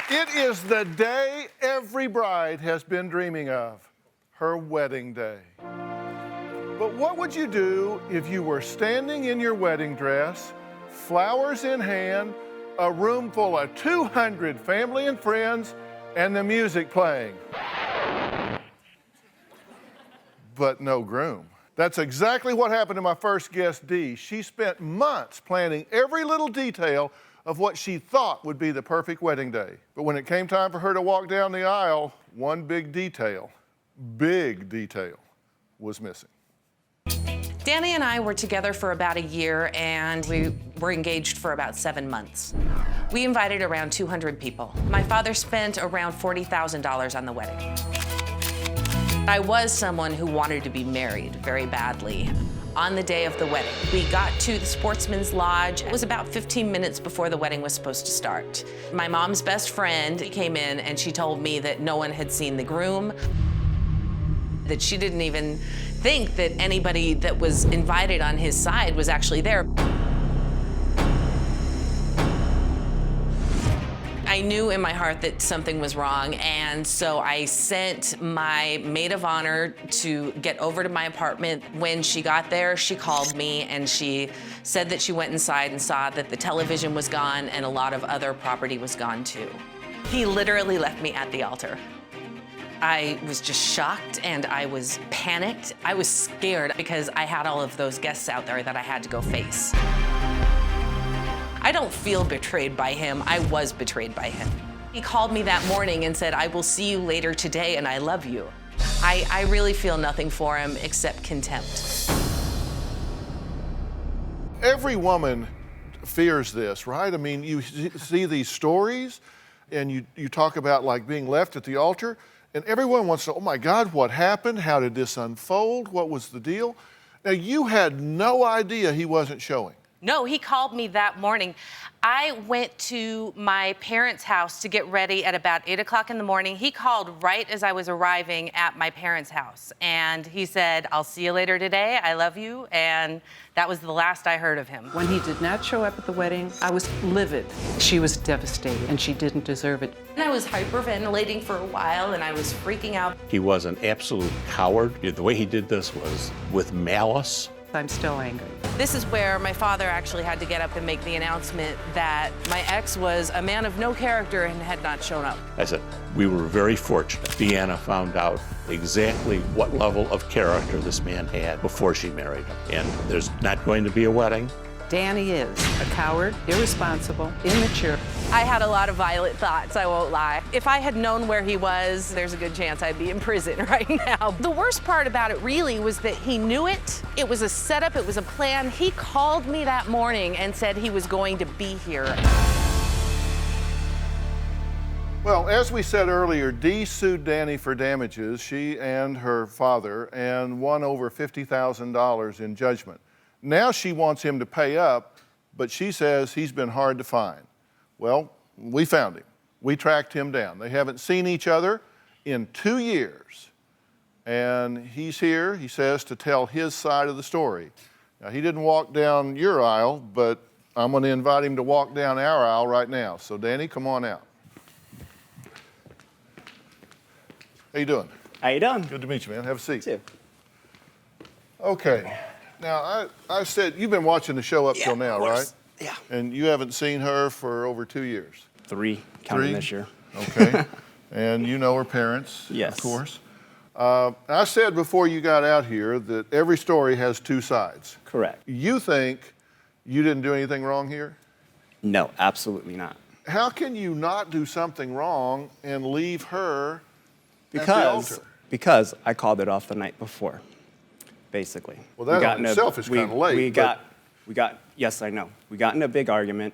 It is the day every bride has been dreaming of, her wedding day. But what would you do if you were standing in your wedding dress, flowers in hand, a room full of 200 family and friends, and the music playing? But no groom. That's exactly what happened to my first guest, Dee. She spent months planning every little detail of what she thought would be the perfect wedding day. But when it came time for her to walk down the aisle, one big detail was missing. Danny and I were together for about a year, and we were engaged for about 7 months. We invited around 200 people. My father spent around $40,000 on the wedding. I was someone who wanted to be married very badly. On the day of the wedding, we got to the Sportsman's Lodge. It was about 15 minutes before the wedding was supposed to start. My mom's best friend came in and she told me that no one had seen the groom, that she didn't even think that anybody that was invited on his side was actually there. I knew in my heart that something was wrong, and so I sent my maid of honor to get over to my apartment. When she got there, she called me and she said that she went inside and saw that the television was gone and a lot of other property was gone too. He literally left me at the altar. I was just shocked and I was panicked. I was scared because I had all of those guests out there that I had to go face. I don't feel betrayed by him. I was betrayed by him. He called me that morning and said, "I will see you later today and I love you." I really feel nothing for him except contempt. Every woman fears this, right? I mean, you see these stories and you talk about like being left at the altar, and everyone wants to know, oh my God, what happened? How did this unfold? What was the deal? Now, you had no idea he wasn't showing. No, he called me that morning. I went to my parents' house to get ready at about 8 o'clock in the morning. He called right as I was arriving at my parents' house. And he said, "I'll see you later today. I love you." And that was the last I heard of him. When he did not show up at the wedding, I was livid. She was devastated, and she didn't deserve it. And I was hyperventilating for a while, and I was freaking out. He was an absolute coward. The way he did this was with malice. I'm still angry. This is where my father actually had to get up and make the announcement that my ex was a man of no character and had not shown up. I said, we were very fortunate. Deanna found out exactly what level of character this man had before she married him. And there's not going to be a wedding. Danny is a coward, irresponsible, immature. I had a lot of violent thoughts, I won't lie. If I had known where he was, there's a good chance I'd be in prison right now. The worst part about it really was that he knew it. It was a setup, it was a plan. He called me that morning and said he was going to be here. Well, as we said earlier, Dee sued Danny for damages, she and her father, and won over $50,000 in judgment. Now she wants him to pay up, but she says he's been hard to find. Well, we found him. We tracked him down. They haven't seen each other in 2 years. And he's here, he says, to tell his side of the story. Now, he didn't walk down your aisle, but I'm going to invite him to walk down our aisle right now. So, Danny, come on out. How you doing? How you doing? Good to meet you, man. Have a seat. You too. Okay. Now, I said, you've been watching the show up till now, right? Yeah. And you haven't seen her for over 2 years? 3, counting 3? this year. Okay. And you know her parents, Yes. of course. I said before you got out here that every story has 2 sides. Correct. You think you didn't do anything wrong here? No, absolutely not. How can you not do something wrong and leave her at the altar? Because I called it off the night before, basically. Well, that in itself is kind of late. We got, yes, I know. We got in a big argument.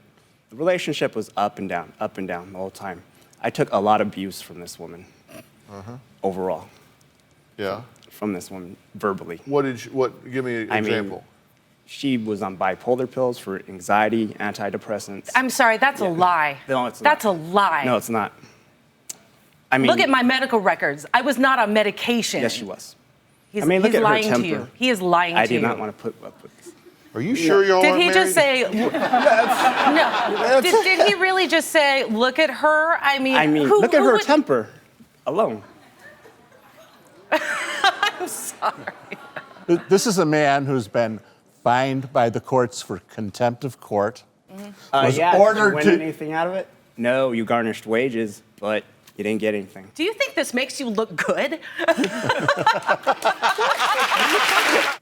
The relationship was up and down the whole time. I took a lot of abuse from this woman, overall. Yeah. From this woman, verbally. Give me an example. She was on bipolar pills for anxiety, antidepressants. I'm sorry, that's a lie. No, it's not. That's a lie. No, it's not. I mean, look at my medical records. I was not on medication. Yes, she was. He's, I mean, look he's at lying her temper. to you. He is lying to you. I did not want to put up with this. Are you sure y'all Did aren't he married? just say? No. Did he really just say, "Look at her"? I mean, look at her would- temper alone. I'm sorry. This is a man who's been fined by the courts for contempt of court. Was Did you ordered win to. anything out of it? No, you garnished wages, but you didn't get anything. Do you think this makes you look good?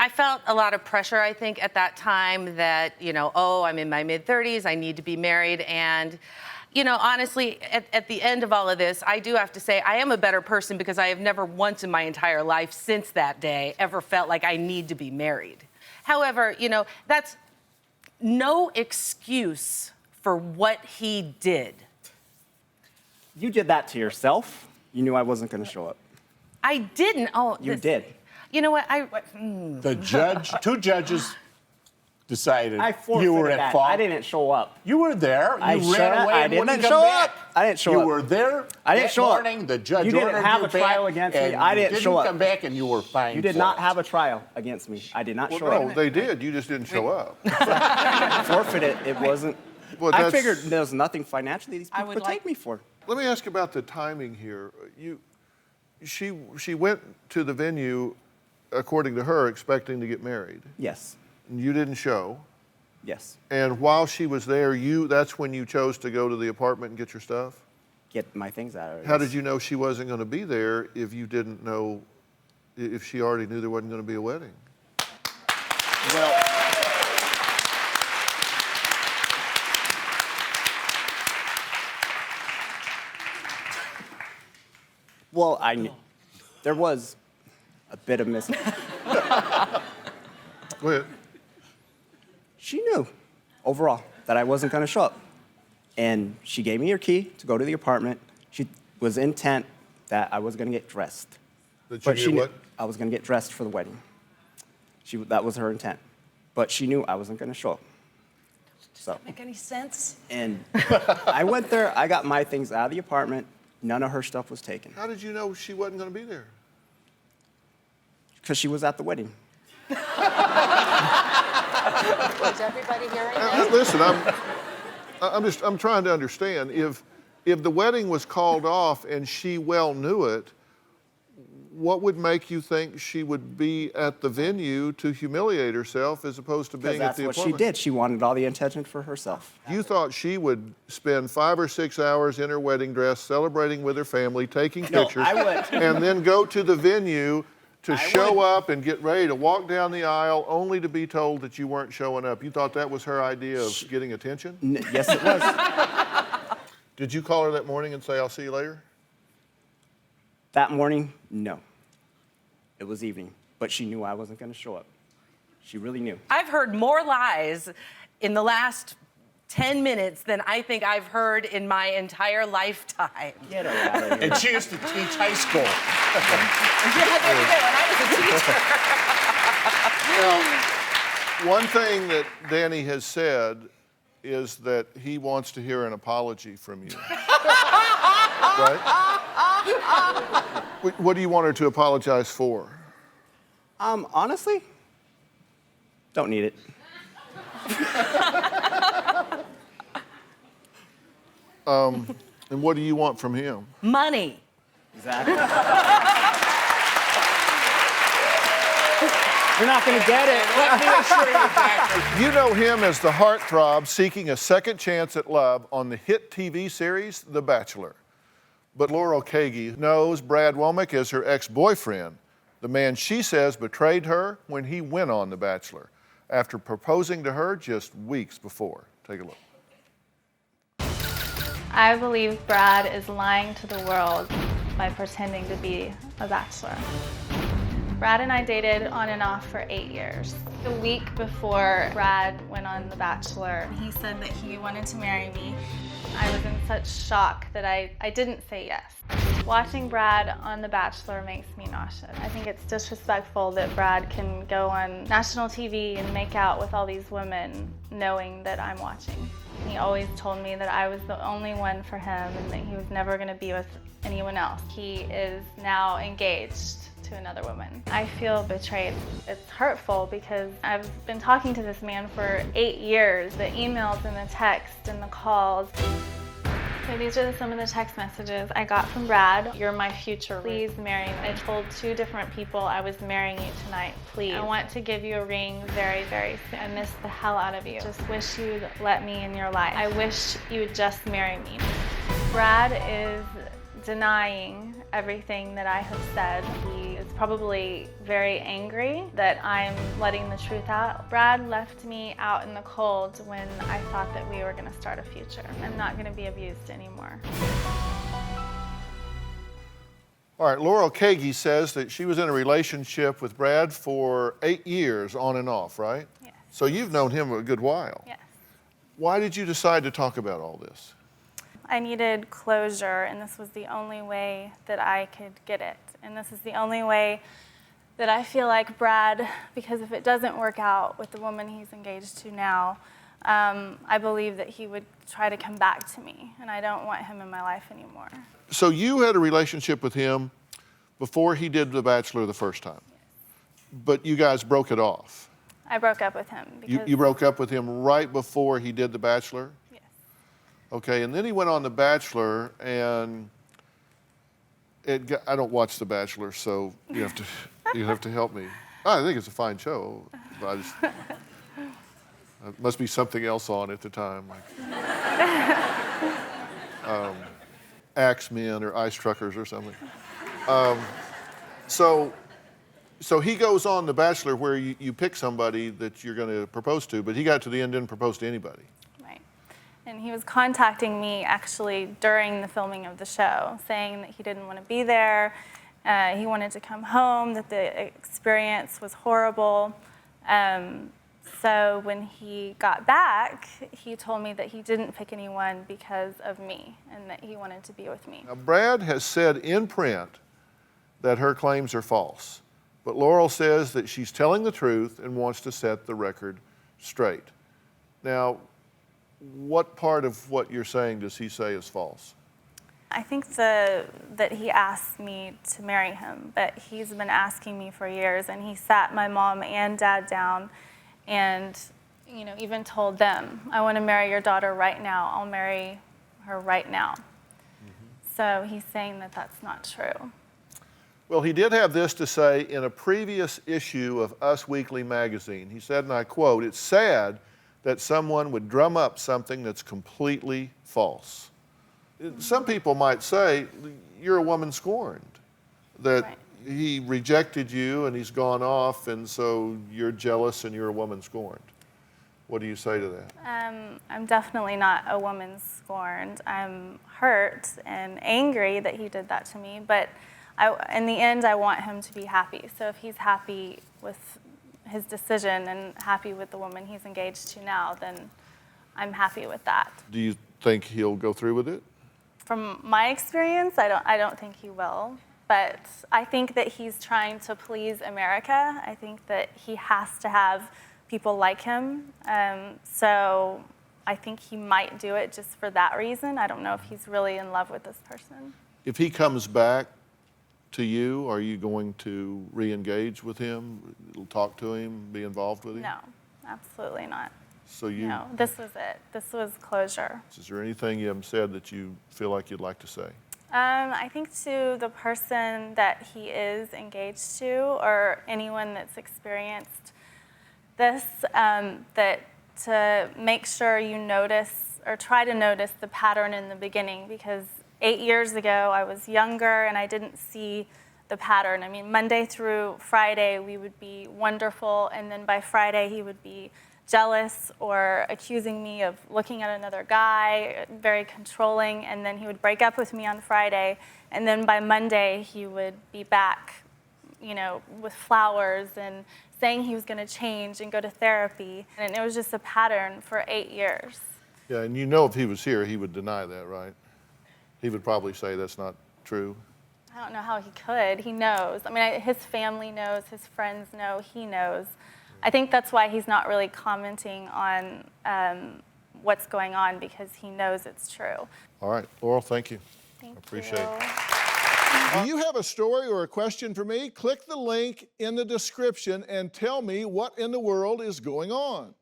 I felt a lot of pressure, I think, at that time that, oh, I'm in my mid-30s, I need to be married. And, honestly, at the end of all of this, I do have to say I am a better person because I have never once in my entire life since that day ever felt like I need to be married. However, that's no excuse for what he did. You did that to yourself. You knew I wasn't going to show up. I didn't. Oh, You did. You know what? The judge, two judges decided I forfeited you were at that. fault. I didn't show up. You were there. You I ran showed up. away. I and didn't wouldn't come show back. up. I didn't show you up. were there. I didn't that show up. morning, the judge You didn't ordered have you a trial back, against me. and I didn't you show up. come back, and you were fined. You did for not it. have a trial against me. I did not show No, up. they did. You just didn't show up. Forfeited. It wasn't. Well, I that's- figured there was nothing financially these people would could like- take me for. Let me ask about the timing here. She went to the venue, according to her, expecting to get married. Yes. And you didn't show. Yes. And while she was there, that's when you chose to go to the apartment and get your stuff? Get my things out of it. How did you know she wasn't going to be there if you didn't know, if she already knew there wasn't going to be a wedding? Well, I knew. There was a bit of Go ahead. She knew overall that I wasn't going to show up. And she gave me her key to go to the apartment. She was intent that I was going to get dressed. That But you she knew knew what? I was going to get dressed for the wedding. That was her intent. But she knew I wasn't going to show up. So, Make any sense? and I went there, I got my things out of the apartment. None of her stuff was taken How did you know she wasn't going to be there? because she was at the wedding. Is everybody hearing that? Listen, I'm trying to understand. If the wedding was called off and she well knew it, what would make you think she would be at the venue to humiliate herself as opposed to Because being at that's the what she apartment? did. She wanted all the attention for herself. You thought she would spend 5 or 6 hours in her wedding dress, celebrating with her family, taking No, pictures, I would. and then go to the venue to I show would. up and get ready to walk down the aisle only to be told that you weren't showing up. You thought that was her idea of getting attention? Yes, it was. Did you call her that morning and say, "I'll see you later"? That morning, no. It was evening, but she knew I wasn't going to show up. She really knew. I've heard more lies in the last 10 minutes than I think I've heard in my entire lifetime. Get her out of here. And she used to teach high school. Now, one thing that Danny has said is that he wants to hear an apology from you. Right? What do you want her to apologize for? Honestly, don't need it. And what do you want from him? Money. Exactly. You're not going to get it. Let me assure you that. You know him as the heartthrob seeking a second chance at love on the hit TV series, The Bachelor. But Laurel knows Brad Womack as her ex-boyfriend, the man she says betrayed her when he went on The Bachelor, after proposing to her just weeks before. Take a look. I believe Brad is lying to the world by pretending to be a bachelor. Brad and I dated on and off for 8 years. The week before Brad went on The Bachelor, he said that he wanted to marry me. I was in such shock that I didn't say yes. Watching Brad on The Bachelor makes me nauseous. I think it's disrespectful that Brad can go on national TV and make out with all these women knowing that I'm watching. He always told me that I was the only one for him and that he was never going to be with anyone else. He is now engaged to another woman. I feel betrayed. It's hurtful because I've been talking to this man for 8 years, the emails and the texts and the calls. So these are some of the text messages I got from Brad. You're my future. Please marry me. I told 2 different people I was marrying you tonight. Please. I want to give you a ring very, very soon. I miss the hell out of you. Just wish you'd let me in your life. I wish you would just marry me. Brad is denying everything that I have said. He is probably very angry that I'm letting the truth out. Brad left me out in the cold when I thought that we were going to start a future. I'm not going to be abused anymore. All right, Laurel Kagi says that she was in a relationship with Brad for 8 years on and off, right? Yes. So you've known him a good while. Yes. Why did you decide to talk about all this? I needed closure, and this was the only way that I could get it. And this is the only way that I feel like Brad, because if it doesn't work out with the woman he's engaged to now, I believe that he would try to come back to me, and I don't want him in my life anymore. So you had a relationship with him before he did The Bachelor the first time, but you guys broke it off. I broke up with him because You broke up with him right before he did The Bachelor? Yes. Okay, and then he went on The Bachelor, and I don't watch The Bachelor, so you have to help me. I think it's a fine show, but there must be something else on at the time, like Axemen or Ice Truckers or something. So he goes on The Bachelor where you pick somebody that you're going to propose to, but he got to the end and didn't propose to anybody. Right. And he was contacting me actually during the filming of the show, saying that he didn't want to be there, he wanted to come home, that the experience was horrible. So when he got back, he told me that he didn't pick anyone because of me and that he wanted to be with me. Now, Brad has said in print that her claims are false, but Laurel says that she's telling the truth and wants to set the record straight. Now, what part of what you're saying does he say is false? I think that he asked me to marry him, but he's been asking me for years, and he sat my mom and dad down and even told them, I want to marry your daughter right now. I'll marry her right now. Mm-hmm. So he's saying that that's not true. Well, he did have this to say in a previous issue of Us Weekly magazine. He said, and I quote, "It's sad that someone would drum up something that's completely false." Some people might say, you're a woman scorned, that Right. he rejected you and he's gone off, and so you're jealous and you're a woman scorned. What do you say to that? I'm definitely not a woman scorned. I'm hurt and angry that he did that to me, but in the end, I want him to be happy. So if he's happy with his decision and happy with the woman he's engaged to now, then I'm happy with that. Do you think he'll go through with it? From my experience, I don't think he will. But I think that he's trying to please America. I think that he has to have people like him. So I think he might do it just for that reason. I don't know if he's really in love with this person. If he comes back to you, are you going to re-engage with him, talk to him, be involved with him? No, absolutely not. So you, No, this was it. This was closure. is there anything you haven't said that you feel like you'd like to say? I think to the person that he is engaged to, or anyone that's experienced this, that to make sure you notice or try to notice the pattern in the beginning, because 8 years ago I was younger and I didn't see the pattern. I mean, Monday through Friday we would be wonderful, and then by Friday he would be jealous or accusing me of looking at another guy, very controlling, and then he would break up with me on Friday, and then by Monday he would be back, with flowers and saying he was going to change and go to therapy, and it was just a pattern for 8 years. Yeah, and if he was here, he would deny that, right? He would probably say that's not true. I don't know how he could. He knows. I mean, his family knows, his friends know, he knows. I think that's why he's not really commenting on what's going on, because he knows it's true. All right, Laurel, thank you. Thank I appreciate you. it. Do you have a story or a question for me? Click the link in the description and tell me what in the world is going on.